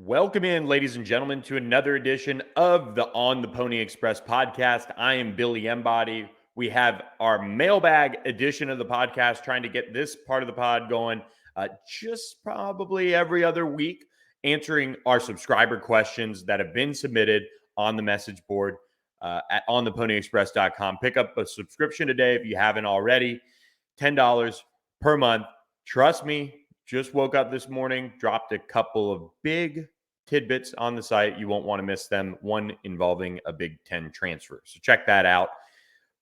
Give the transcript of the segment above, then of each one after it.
Welcome in, ladies and gentlemen, to another edition of the On the Pony Express podcast. I am Billy Embody. We have our mailbag edition of the podcast, trying to get this part of the pod going just probably every other week, answering our subscriber questions that have been submitted on the message board at ontheponyexpress.com. Pick up a subscription today if you haven't already. $10 per month. Trust me, just woke up this morning, dropped a couple of big tidbits on the site. You won't want to miss them. One involving a Big Ten transfer. So check that out.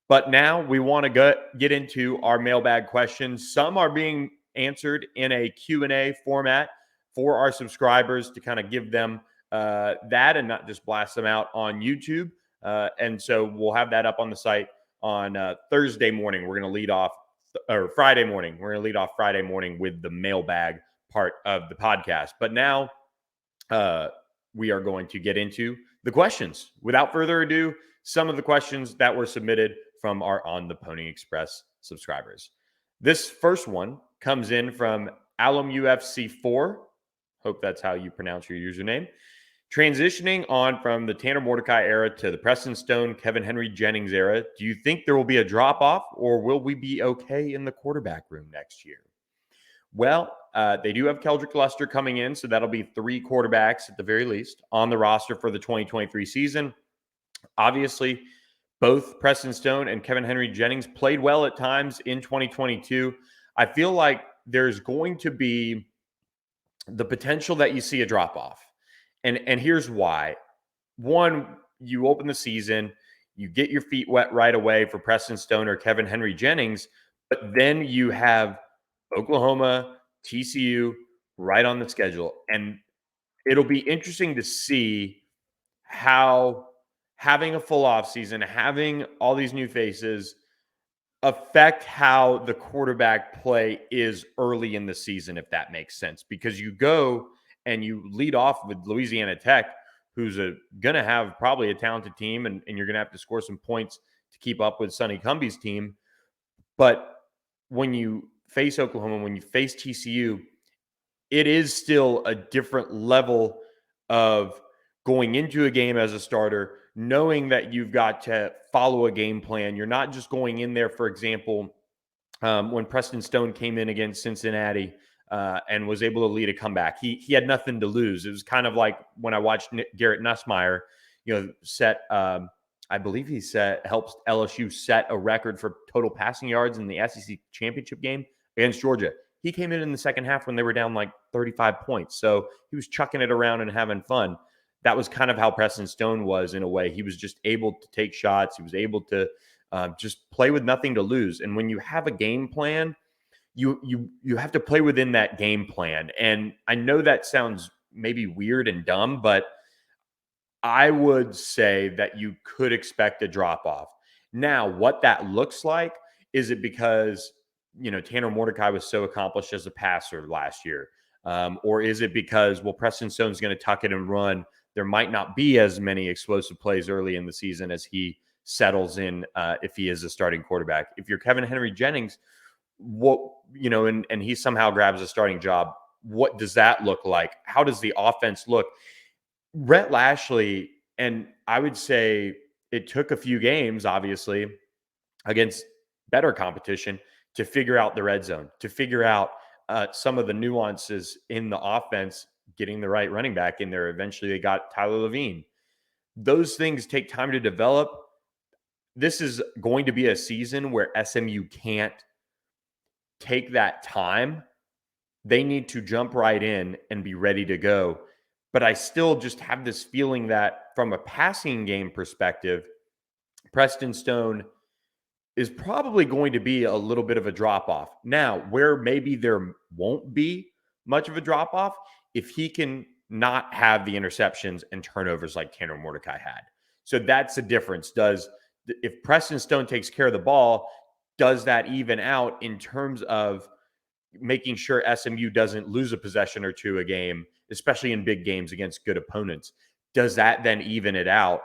But now we want to get into our mailbag questions. Some are being answered in a Q&A format for our subscribers to kind of give them that and not just blast them out on YouTube. And so we'll have that up on the site on Thursday morning. We're going to lead off or Friday morning. We're going to lead off Friday morning with the mailbag part of the podcast. But now we are going to get into the questions. Without further ado, some of the questions that were submitted from our On the Pony Express subscribers. This first one comes in from AlumUFC4. Hope that's how you pronounce your username. Transitioning on from the Tanner Mordecai era to the Preston Stone, Kevin Henry Jennings era, do you think there will be a drop-off, or will we be okay in the quarterback room next year? Well, they do have Keldrick Luster coming in, so that'll be 3 quarterbacks at the very least on the roster for the 2023 season. Obviously, both Preston Stone and Kevin Henry Jennings played well at times in 2022. I feel like there's going to be the potential that you see a drop-off. And here's why. One, you open the season, you get your feet wet right away for Preston Stone or Kevin Henry Jennings, but then you have Oklahoma, TCU right on the schedule. And it'll be interesting to see how having a full offseason, having all these new faces affect how the quarterback play is early in the season, if that makes sense. Because you go and you lead off with Louisiana Tech, who's going to have probably a talented team, and you're going to have to score some points to keep up with Sonny Cumbie's team. But when you face Oklahoma, when you face TCU, it is still a different level of going into a game as a starter, knowing that you've got to follow a game plan. You're not just going in there, for example, when Preston Stone came in against Cincinnati and was able to lead a comeback. He had nothing to lose. It was kind of like when I watched Garrett Nussmeier, I believe he helps LSU set a record for total passing yards in the SEC championship game against Georgia. He came in the second half when they were down like 35 points. So he was chucking it around and having fun. That was kind of how Preston Stone was in a way. He was just able to take shots. He was able to just play with nothing to lose. And when you have a game plan, you have to play within that game plan. And I know that sounds maybe weird and dumb, but I would say that you could expect a drop-off. Now, what that looks like, is it because, Tanner Mordecai was so accomplished as a passer last year? Or is it because, Preston Stone's going to tuck it and run? There might not be as many explosive plays early in the season as he settles in if he is a starting quarterback. If you're Kevin Henry Jennings, and he somehow grabs a starting job, what does that look like? How does the offense look? Rhett Lashley, and I would say it took a few games, obviously, against better competition to figure out the red zone, to figure out some of the nuances in the offense, getting the right running back in there. Eventually, they got Tyler Levine. Those things take time to develop. This is going to be a season where SMU can't take that time. They need to jump right in and be ready to go. But I still just have this feeling that from a passing game perspective, Preston Stone is probably going to be a little bit of a drop-off. Now, where maybe there won't be much of a drop-off, if he can not have the interceptions and turnovers like Tanner Mordecai had. So that's the difference. If Preston Stone takes care of the ball, does that even out in terms of making sure SMU doesn't lose a possession or two a game, especially in big games against good opponents? Does that then even it out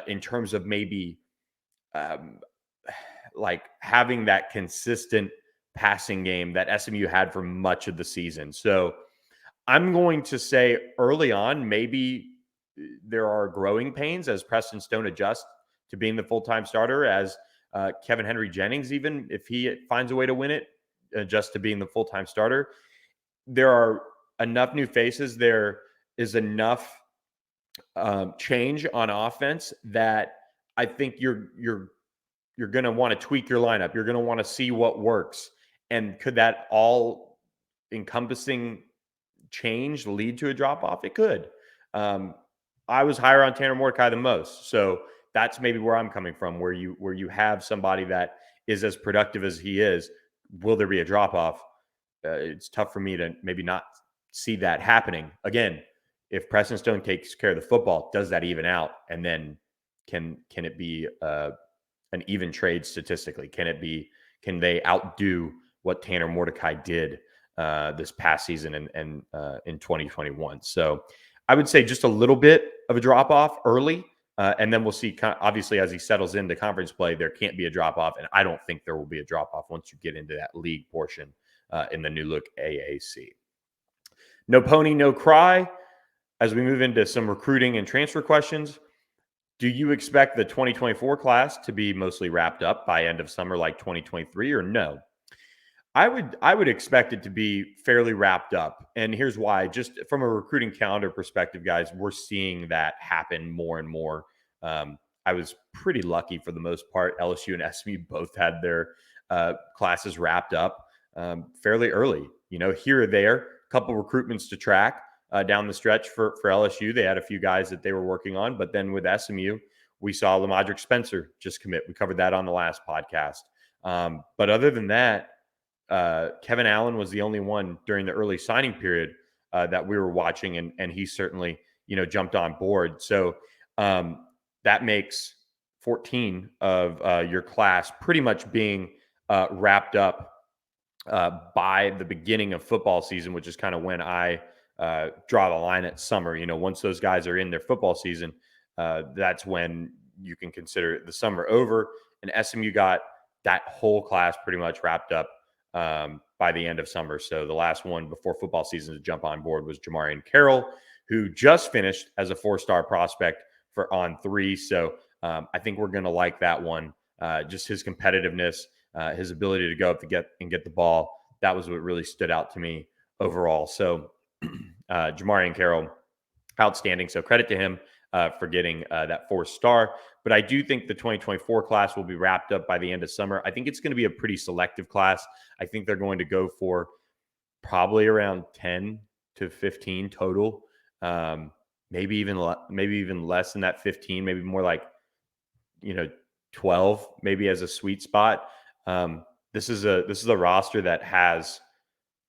in terms of maybe like having that consistent passing game that SMU had for much of the season? So I'm going to say early on, maybe there are growing pains as Preston Stone adjusts to being the full-time starter, as Kevin Henry Jennings, even if he finds a way to win it, adjusts to being the full-time starter. There are enough new faces. There is enough change on offense that I think you're going to want to tweak your lineup. You're going to want to see what works. And could that all encompassing change lead to a drop off? It could. Um, I was higher on Tanner Mordecai than most, so that's maybe where I'm coming from. Where you have somebody that is as productive as he is, will there be a drop off? It's tough for me to maybe not see that happening. Again, if Preston Stone takes care of the football, does that even out? And then can it be an even trade statistically? Can they outdo what Tanner Mordecai did this past season and in 2021? So I would say just a little bit of a drop off early. And then we'll see, obviously, as he settles into conference play, there can't be a drop off. And I don't think there will be a drop off once you get into that league portion in the new look AAC. No pony, no cry. As we move into some recruiting and transfer questions, do you expect the 2024 class to be mostly wrapped up by end of summer like 2023 or no? I would expect it to be fairly wrapped up. And here's why. Just from a recruiting calendar perspective, guys, we're seeing that happen more and more. I was pretty lucky for the most part. LSU and SMU both had their classes wrapped up fairly early. Here or there, a couple recruitments to track down the stretch for LSU. They had a few guys that they were working on. But then with SMU, we saw Lamadrick Spencer just commit. We covered that on the last podcast. But other than that, Kevin Allen was the only one during the early signing period that we were watching, and he certainly, jumped on board. So that makes 14 of your class pretty much being wrapped up by the beginning of football season, which is kind of when I draw the line at summer. Once those guys are in their football season, that's when you can consider the summer over. And SMU got that whole class pretty much wrapped up by the end of summer. So the last one before football season to jump on board was Jamarian Carroll, who just finished as a 4-star prospect for On3. So I think we're going to like that one. Just his competitiveness, his ability to go up to get the ball. That was what really stood out to me overall. So Jamarian Carroll, outstanding. So credit to him for getting that 4-star. But I do think the 2024 class will be wrapped up by the end of summer. I think it's going to be a pretty selective class. I think they're going to go for probably around 10 to 15 total. Maybe even less than that 15, maybe more like, 12, maybe as a sweet spot. This is a roster that has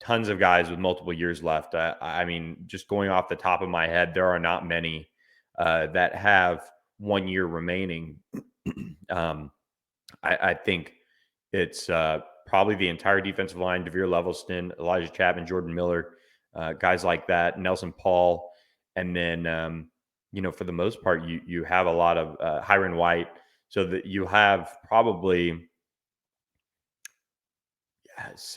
tons of guys with multiple years left. I mean, just going off the top of my head, there are not many that have 1 year remaining. I think it's probably the entire defensive line: Devere Levelston, Elijah Chapman, Jordan Miller, guys like that, Nelson Paul, and then for the most part, you have a lot of Hiron White, so that you have probably,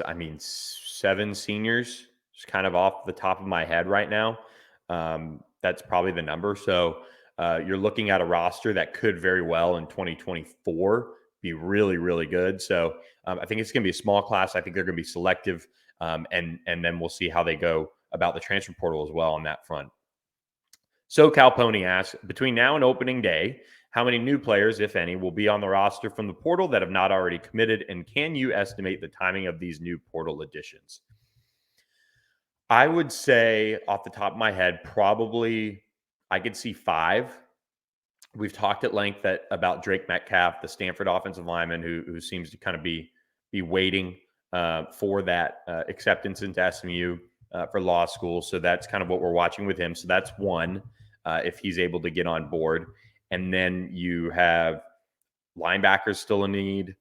I mean, 7 seniors, just kind of off the top of my head right now. That's probably the number. So you're looking at a roster that could very well in 2024 be really, really good. So I think it's going to be a small class. I think they're going to be selective. And then we'll see how they go about the transfer portal as well on that front. So Cal Pony asks, between now and opening day, how many new players, if any, will be on the roster from the portal that have not already committed? And can you estimate the timing of these new portal additions? I would say off the top of my head, probably I could see 5. We've talked at length about Drake Metcalf, the Stanford offensive lineman, who seems to kind of be waiting for that acceptance into SMU for law school. So that's kind of what we're watching with him. So that's one, if he's able to get on board. And then you have linebackers still in need.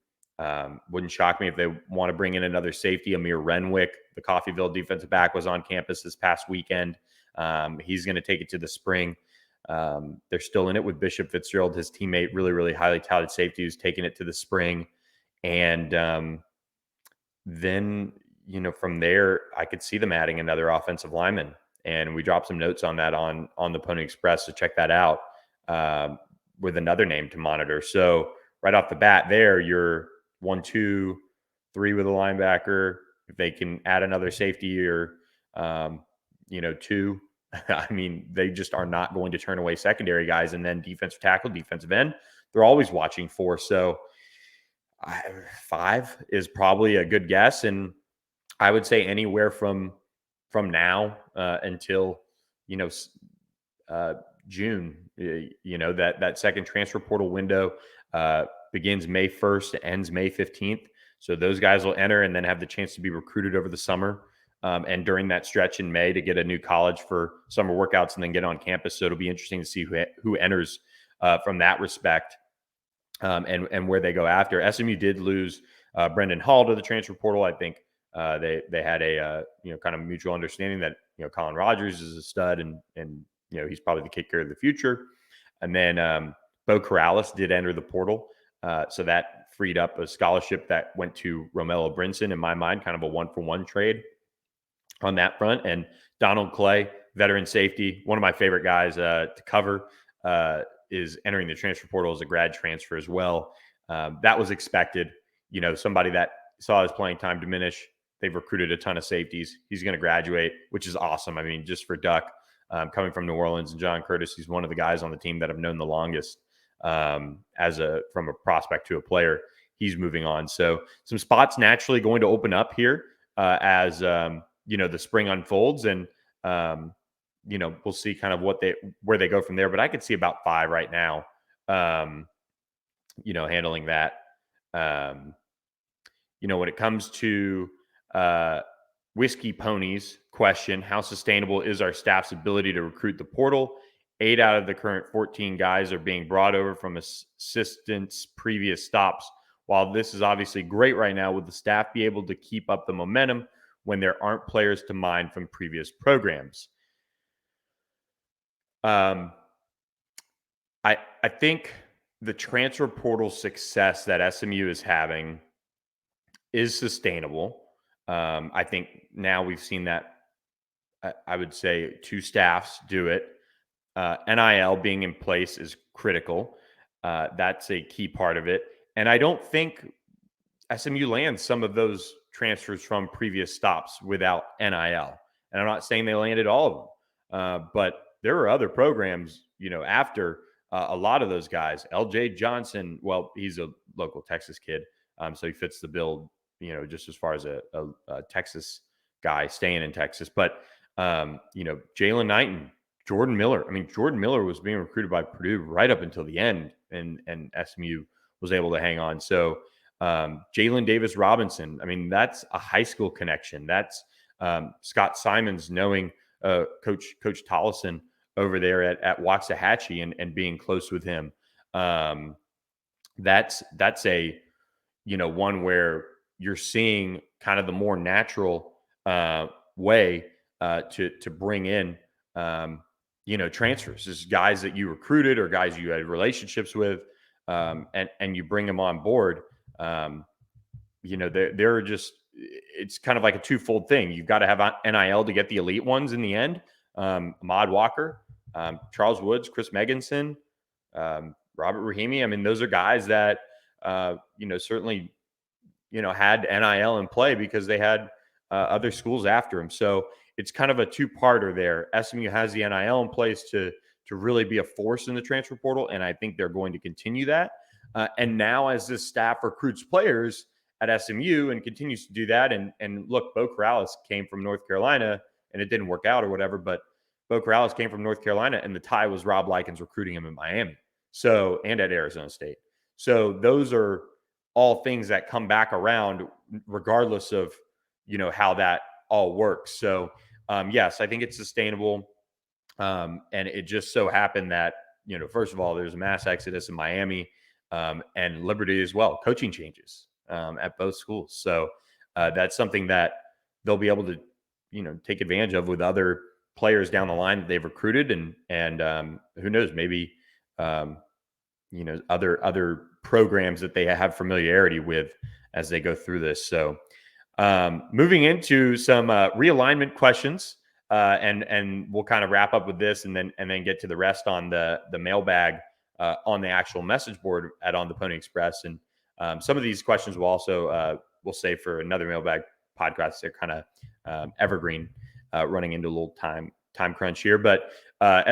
Wouldn't shock me if they want to bring in another safety. Amir Renwick, the Coffeyville defensive back, was on campus this past weekend. He's going to take it to the spring. They're still in it with Bishop Fitzgerald, his teammate, really, really highly touted safety, who's taking it to the spring. And then, from there, I could see them adding another offensive lineman. and we dropped some notes on that on the Pony Express. So check that out, with another name to monitor. So right off the bat, there you're 1, 2, 3 with a linebacker. If they can add another safety or 2, I mean, they just are not going to turn away secondary guys. And then defensive tackle, defensive end, they're always watching for. So 5 is probably a good guess, and I would say anywhere from now until June. That second transfer portal window begins May 1st, ends May 15th. So those guys will enter and then have the chance to be recruited over the summer. And during that stretch in May to get a new college for summer workouts and then get on campus. So it'll be interesting to see who enters from that respect, and where they go after. SMU did lose Brendan Hall to the transfer portal. I think they had a kind of mutual understanding that Colin Rogers is a stud and he's probably the kicker of the future. And then Bo Corrales did enter the portal, so that freed up a scholarship that went to Romello Brinson. In my mind, kind of a 1-for-1 trade on that front. And Donald Clay, veteran safety, one of my favorite guys to cover, is entering the transfer portal as a grad transfer as well. That was expected. Somebody that saw his playing time diminish. They've recruited a ton of safeties. He's going to graduate, which is awesome. I mean, just for Duck, coming from New Orleans, and John Curtis, he's one of the guys on the team that I've known the longest from a prospect to a player. He's moving on. So some spots naturally going to open up here as the spring unfolds, and we'll see kind of where they go from there. But I could see about 5 right now, handling that. When it comes to Whiskey Ponies question, how sustainable is our staff's ability to recruit the portal? 8 out of the current 14 guys are being brought over from assistants' previous stops. While this is obviously great right now, would the staff be able to keep up the momentum when there aren't players to mine from previous programs? I think the transfer portal success that SMU is having is sustainable. I think now we've seen that, I would say 2 staffs do it. NIL being in place is critical. That's a key part of it. And I don't think SMU lands some of those transfers from previous stops without NIL. And I'm not saying they landed all of them, but there are other programs, after a lot of those guys. LJ Johnson, well, he's a local Texas kid, so he fits the bill, just as far as a Texas guy staying in Texas. But, Jalen Knighton, Jordan Miller. I mean, Jordan Miller was being recruited by Purdue right up until the end, and SMU was able to hang on. So Jalen Davis Robinson, I mean, that's a high school connection. That's Scott Simons knowing Coach Tollison over there at Waxahachie and being close with him. That's a, one where you're seeing kind of the more natural way to bring in, transfers. This is guys that you recruited or guys you had relationships with, and you bring them on board. They're just, it's kind of like a twofold thing. You've got to have NIL to get the elite ones in the end. Ahmad Walker, Charles Woods, Chris Megginson, Robert Rahimi. I mean, those are guys that, certainly, had NIL in play because they had other schools after him. So it's kind of a 2-parter there. SMU has the NIL in place to really be a force in the transfer portal, and I think they're going to continue that. And now as this staff recruits players at SMU and continues to do that, and look, Bo Corrales came from North Carolina, and it didn't work out or whatever, but Bo Corrales came from North Carolina, and the tie was Rob Likens recruiting him in Miami, and at Arizona State. So those are all things that come back around regardless of, how that all works. So, yes, I think it's sustainable. And it just so happened that, first of all, there's a mass exodus in Miami, and Liberty as well, coaching changes at both schools. So that's something that they'll be able to, take advantage of with other players down the line that they've recruited, and who knows, maybe, other programs that they have familiarity with as they go through this. So moving into some realignment questions. and we'll kind of wrap up with this and then get to the rest on the mailbag on the actual message board at On the Pony Express. And some of these questions will also we'll save for another mailbag podcast. They're kind of evergreen, running into a little time crunch here. But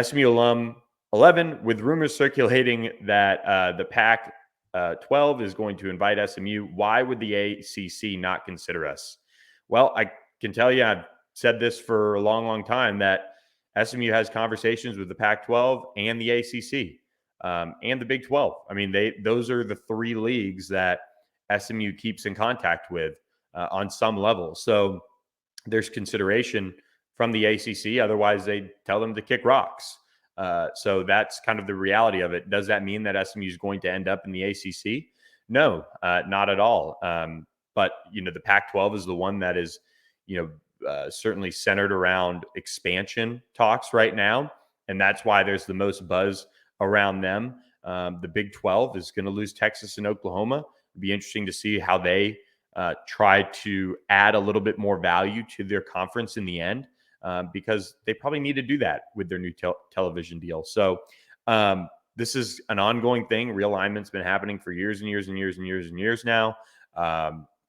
SMU alum 11, with rumors circulating that the Pac-12 is going to invite SMU, why would the ACC not consider us? Well, I can tell you, I've said this for a long, long time, that SMU has conversations with the Pac-12 and the ACC and the Big 12. I mean, those are the three leagues that SMU keeps in contact with on some level. So there's consideration from the ACC. Otherwise, they tell them to kick rocks. So that's kind of the reality of it. Does that mean that SMU is going to end up in the ACC? No, not at all. But, the Pac-12 is the one that is, certainly centered around expansion talks right now. And that's why there's the most buzz around them. The Big 12 is going to lose Texas and Oklahoma. It'd be interesting to see how they try to add a little bit more value to their conference in the end, because they probably need to do that with their new television deal. So this is an ongoing thing. Realignment's been happening for years and years and years and years and years now.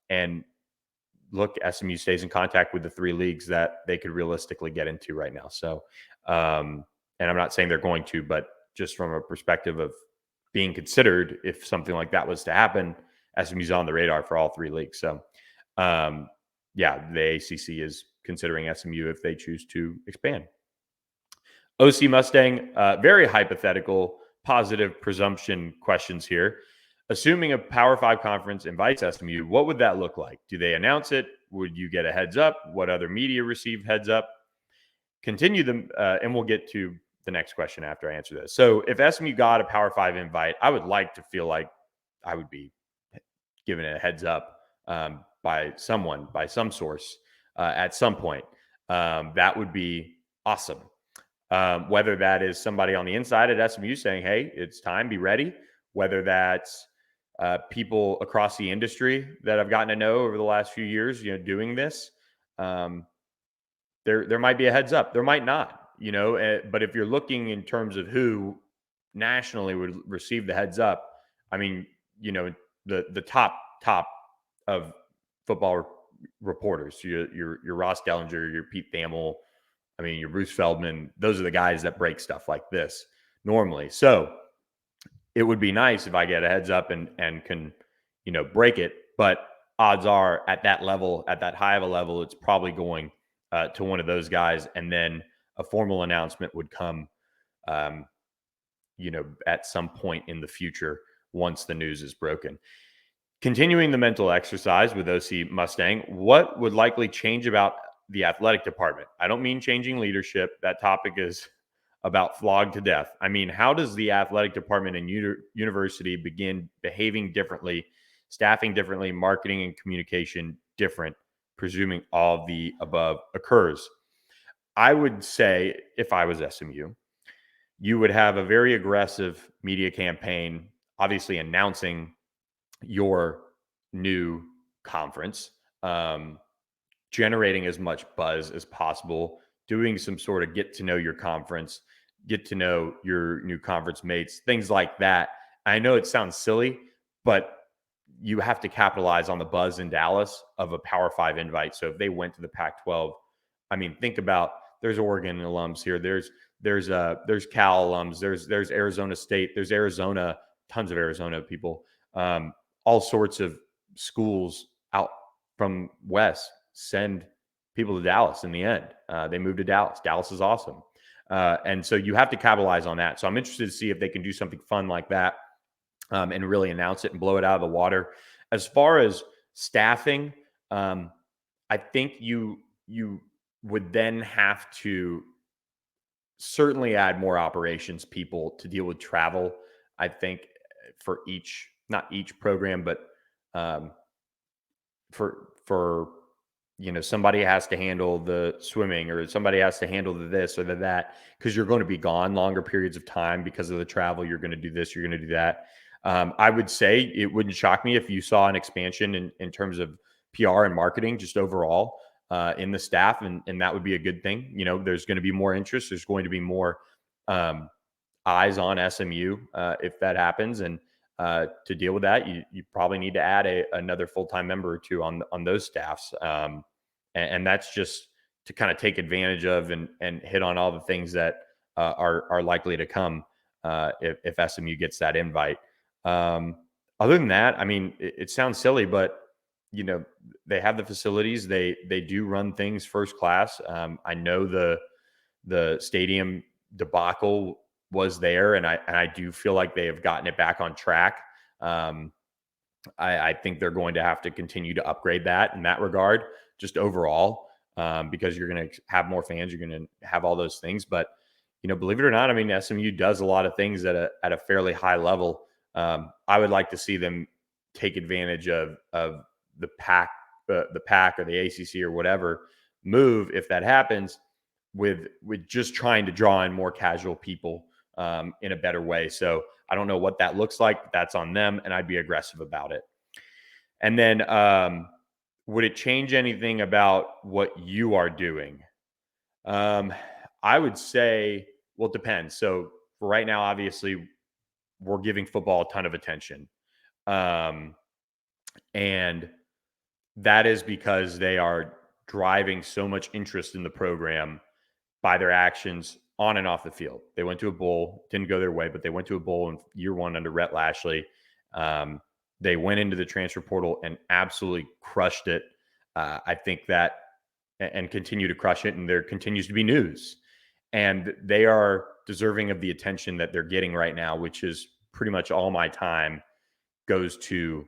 And look, SMU stays in contact with the three leagues that they could realistically get into right now. So, and I'm not saying they're going to, but just from a perspective of being considered, if something like that was to happen, SMU's on the radar for all three leagues. So, yeah, the ACC is considering SMU if they choose to expand. OC Mustang, very hypothetical, positive presumption questions here. Assuming a Power 5 conference invites SMU, what would that look like? Do they announce it? Would you get a heads up? What other media receive heads up? Continue them, and we'll get to the next question after I answer this. So if SMU got a Power 5 invite, I would like to feel like I would be given a heads up by someone, by some source at some point. That would be awesome. Whether that is somebody on the inside at SMU saying, hey, it's time, be ready. Whether that's people across the industry that I've gotten to know over the last few years, doing this, there might be a heads up. There might not, but if you're looking in terms of who nationally would receive the heads up, I mean, the top of football reporters, your Ross Dellinger, your Pete Thamel, I mean, your Bruce Feldman, those are the guys that break stuff like this normally. So it would be nice if I get a heads up and can, break it. But odds are at that level, at that high of a level, it's probably going to one of those guys. And then a formal announcement would come, at some point in the future once the news is broken. Continuing the mental exercise with OC Mustang, what would likely change about the athletic department? I don't mean changing leadership. That topic is about flogged to death. I mean, how does the athletic department and university begin behaving differently, staffing differently, marketing and communication different, presuming all of the above occurs? I would say, if I was SMU, you would have a very aggressive media campaign, obviously announcing your new conference, generating as much buzz as possible, doing some sort of get to know your conference, get to know your new conference mates, things like that. I know it sounds silly, but you have to capitalize on the buzz in Dallas of a Power 5 invite. So if they went to the Pac-12, I mean, think about, there's Oregon alums here, there's Cal alums, there's Arizona State, there's Arizona, tons of Arizona people, all sorts of schools out from West send people to Dallas in the end. They moved to Dallas. Dallas is awesome. And so you have to capitalize on that. So I'm interested to see if they can do something fun like that and really announce it and blow it out of the water. As far as staffing, I think you would then have to certainly add more operations people to deal with travel. I think for not each program, but for somebody has to handle the swimming, or somebody has to handle the this or the that, because you're going to be gone longer periods of time because of the travel. You're going to do this, you're going to do that. I would say it wouldn't shock me if you saw an expansion in terms of PR and marketing just overall. in the staff, and that would be a good thing. There's going to be more interest. There's going to be more eyes on SMU if that happens, and to deal with that, you probably need to add another full-time member or two on those staffs, and that's just to kind of take advantage of and hit on all the things that are likely to come if SMU gets that invite. Other than that, I mean, it sounds silly, but they have the facilities. They do run things first class. I know the stadium debacle was there, and I do feel like they have gotten it back on track. I think they're going to have to continue to upgrade that in that regard, just overall, because you're going to have more fans, you're going to have all those things. But believe it or not, I mean, SMU does a lot of things at a fairly high level. I would like to see them take advantage of the Pac or the ACC or whatever move, if that happens, with just trying to draw in more casual people in a better way. So I don't know what that looks like, but that's on them, and I'd be aggressive about it. And then would it change anything about what you are doing? I would say, well, it depends. So for right now, obviously, we're giving football a ton of attention. And that is because they are driving so much interest in the program by their actions on and off the field. They went to a bowl, didn't go their way, but they went to a bowl in year one under Rhett Lashley. They went into the transfer portal and absolutely crushed it. I think that, and continue to crush it. And there continues to be news. And they are deserving of the attention that they're getting right now, which is pretty much all my time goes to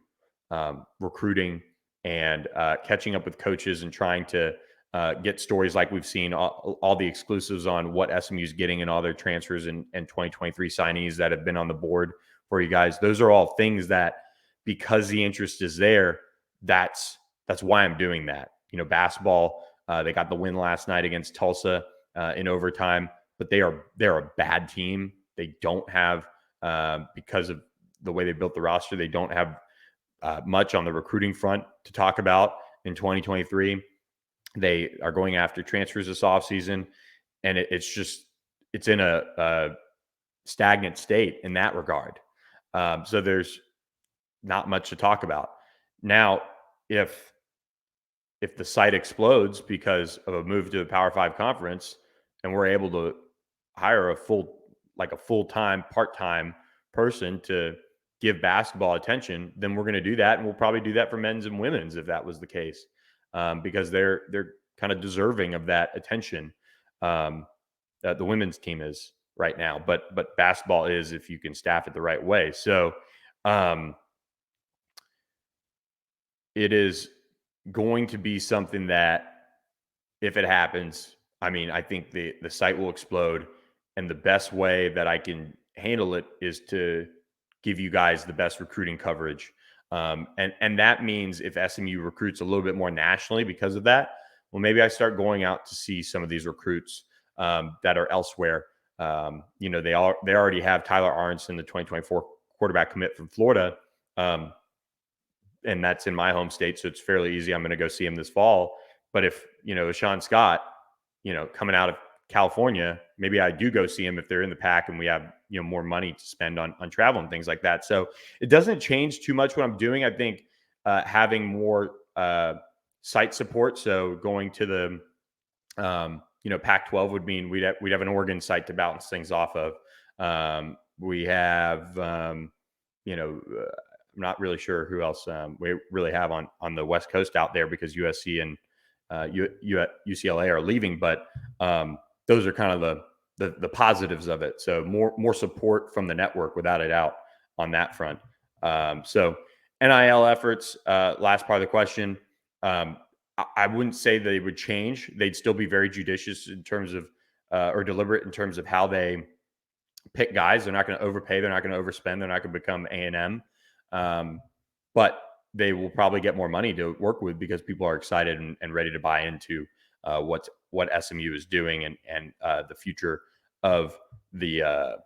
recruiting and catching up with coaches and trying to get stories like we've seen, all the exclusives on what SMU is getting and all their transfers and 2023 signees that have been on the board for you guys. Those are all things that, because the interest is there, that's why I'm doing that. Basketball, they got the win last night against Tulsa in overtime, but they're a bad team. They don't have, because of the way they built the roster, they don't have much on the recruiting front to talk about in 2023. They are going after transfers this offseason, and it's in a stagnant state in that regard. So there's not much to talk about. Now, if the site explodes because of a move to a Power 5 conference, and we're able to hire a full-time, part-time person to give basketball attention, then we're going to do that. And we'll probably do that for men's and women's if that was the case, because they're kind of deserving of that attention. The women's team is right now, but basketball is, if you can staff it the right way. So it is going to be something that, if it happens, I mean, I think the site will explode, and the best way that I can handle it is to give you guys the best recruiting coverage. And that means if SMU recruits a little bit more nationally because of that, well, maybe I start going out to see some of these recruits that are elsewhere. They already have Tyler Aronson, the 2024 quarterback commit from Florida. And that's in my home state, so it's fairly easy. I'm going to go see him this fall. But if, Sean Scott, coming out of California, maybe I do go see him if they're in the Pac and we have, more money to spend on travel and things like that. So it doesn't change too much what I'm doing. I think having more site support, so going to the, Pac-12 would mean we'd have an Oregon site to balance things off of. We have, I'm not really sure who else we really have on the West Coast out there, because USC and UCLA are leaving, but those are kind of the positives of it. So more support from the network, without a doubt, on that front. So NIL efforts, last part of the question, I wouldn't say they would change. They'd still be very judicious in terms of or deliberate in terms of how they pick guys. They're not going to overpay. They're not going to overspend. They're not going to become A&M. But they will probably get more money to work with, because people are excited and ready to buy into what SMU is doing and the future of the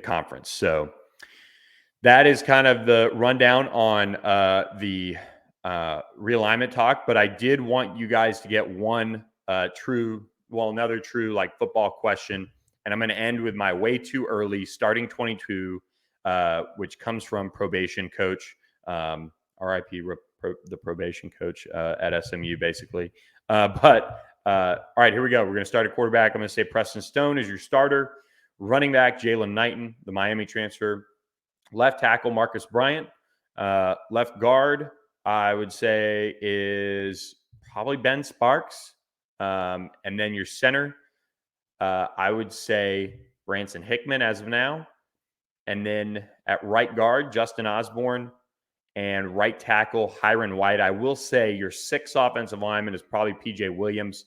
conference. So that is kind of the rundown on the realignment talk, but I did want you guys to get another true like football question. And I'm going to end with my way too early starting 22, which comes from probation coach, RIP the probation coach at SMU, basically. All right, here we go. We're going to start at quarterback. I'm going to say Preston Stone is your starter. Running back, Jalen Knighton, the Miami transfer. Left tackle, Marcus Bryant. Left guard, I would say, is probably Ben Sparks. And then your center, I would say Branson Hickman as of now. And then at right guard, Justin Osborne. And right tackle, Hiron White. I will say your sixth offensive lineman is probably PJ Williams,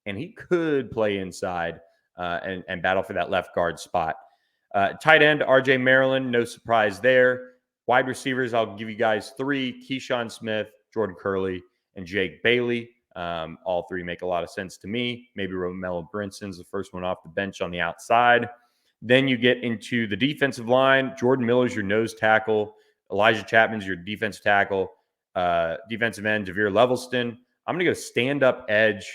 and he could play inside and battle for that left guard spot. Tight end, RJ Maryland, no surprise there. Wide receivers, I'll give you guys three: Keyshawn Smith, Jordan Curley, and Jake Bailey. All three make a lot of sense to me. Maybe Romello Brinson's the first one off the bench on the outside. Then you get into the defensive line. Jordan Miller's your nose tackle. Elijah Chapman's your defensive tackle. Defensive end, Javier Levelston. I'm going to go stand-up edge.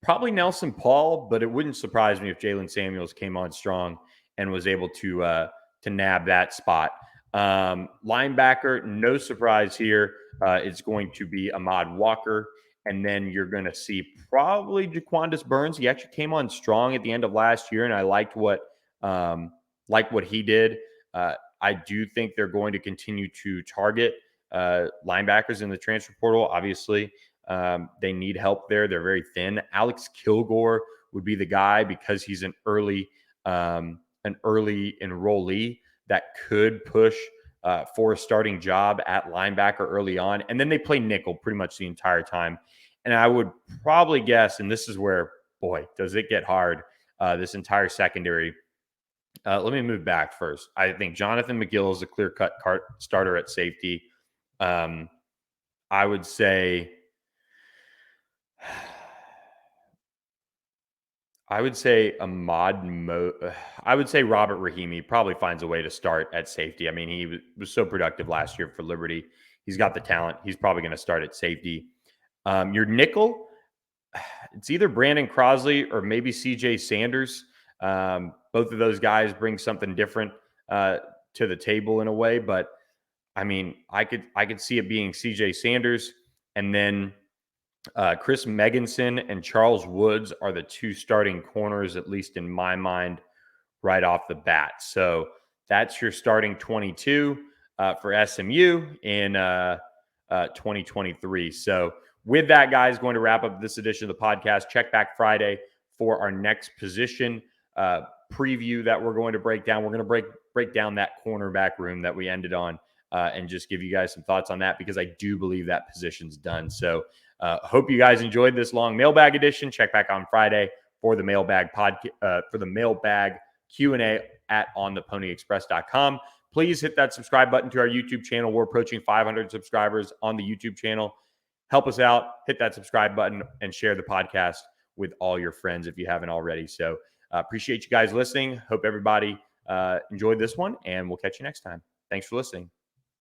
Probably Nelson Paul, but it wouldn't surprise me if Jalen Samuels came on strong and was able to nab that spot. Linebacker, no surprise here. It's going to be Ahmad Walker. And then you're going to see probably Jaquandis Burns. He actually came on strong at the end of last year, and I liked what he did. I do think they're going to continue to target linebackers in the transfer portal. Obviously, they need help there. They're very thin. Alex Kilgore would be the guy because he's an early enrollee that could push for a starting job at linebacker early on. And then they play nickel pretty much the entire time. And I would probably guess, and this is where, boy, does it get hard, this entire secondary. Let me move back first. I think Jonathan McGill is a clear-cut starter at safety. I would say Robert Rahimi probably finds a way to start at safety. I mean, he was so productive last year for Liberty. He's got the talent. He's probably going to start at safety. Your nickel, it's either Brandon Crosley or maybe CJ Sanders. Both of those guys bring something different to the table in a way, but I mean, I could see it being CJ Sanders, and then Chris Meganson and Charles Woods are the two starting corners, at least in my mind, right off the bat. So that's your starting 22 for SMU in 2023. So with that, guys, going to wrap up this edition of the podcast. Check back Friday for our next position preview that we're going to break down. We're going to break down that cornerback room that we ended on and just give you guys some thoughts on that, because I do believe that position's done. So hope you guys enjoyed this long mailbag edition. Check back on Friday for the mailbag for the mailbag Q&A at ontheponyexpress.com. Please hit that subscribe button to our YouTube channel. We're approaching 500 subscribers on the YouTube channel. Help us out. Hit that subscribe button and share the podcast with all your friends if you haven't already. So appreciate you guys listening. Hope everybody enjoyed this one, and we'll catch you next time. Thanks for listening.